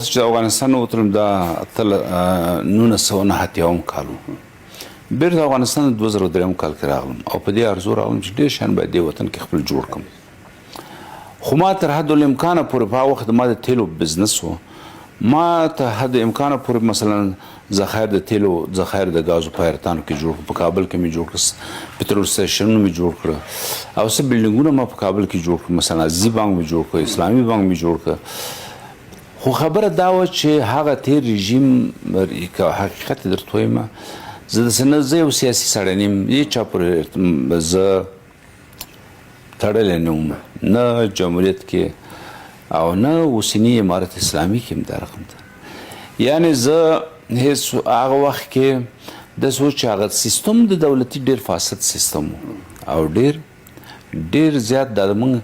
چې افغانستان وتلم دا 1989 کال و بیرته افغانستان 2003 کال کې راغلم او په دې ارزو راغلم چې ډېر شیان باید دې وطن کې خپل جوړ کړم خو ما تر حد الامکانه پورې په وخت ما د تیلو بزنس و ما ته حد امکانه پورې مثلا ذخایر د تیلو ذخایر د غازو په هرتانو کې جوړ په کابل کې مې جوړ کړ پټرول سټیشنونه مې جوړ کړ او څه بلډینګونه ما په کابل کې جوړ کړ مثلا عزیزی بانک مې جوړ کړ اسلامي بانک مې جوړ کړ خو خبره دا و چې هغه تیر رژیم حقیقت درته وایم زه داسې نه زه یو سیاسي سړی نه یم هېچا پورې زه تړلی نه وم نه جمهوریت کې او نه اوسني امارت اسلامي کې هم دا رقم ده یعنې زه هېڅ هغه وخت کې داسې و چې هغه سیستم د دولتي ډېر فاسد سیستم و او ډېر زیات دا زموږ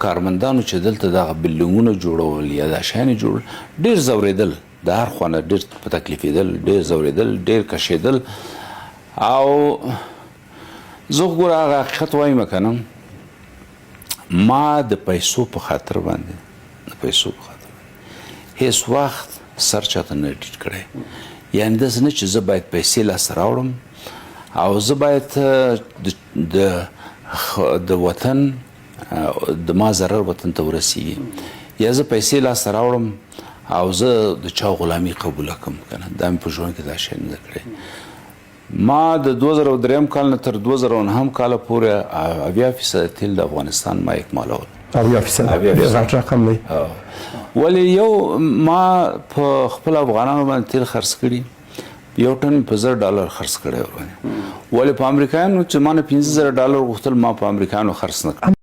کارمندانو چې دلته دغه بلډینګونه جوړول یا دا شیان یې جوړول ډېر ځورېدل د هر خوا نه ډېر په تکلیفېدل ډېر ځورېدل ډېر کشېدل او زه خو ګوره هغه حقیقت وایم که نه ما د پیسو په خاطر باندې د پیسو په خاطر باندې هېڅ وخت سر چاته نه ټیټ کړی یعنې داسې نه چې زه باید پیسې لاسته راوړم او زه باید د وطن د ما ضرر وطن ته ورسیږي یا زه پیسې لاسته راوړم او زه د چا غلامي قبوله کړم که نه دا مې په ژوند کې دا شی نه ده کړی ما د 2003 کال نه تر 2009 کاله پورې 80% تیل د افغانستان ما اکمالول 80% غټ رقم دی ولې یو ما په خپل افغانانو باندې تیل خرڅ کړي یو ټن په $1000 خرڅ کړی ولې په امریکایانو چې ما نه $15000 غوښتل ما په امریکایانو خرڅ نه کړ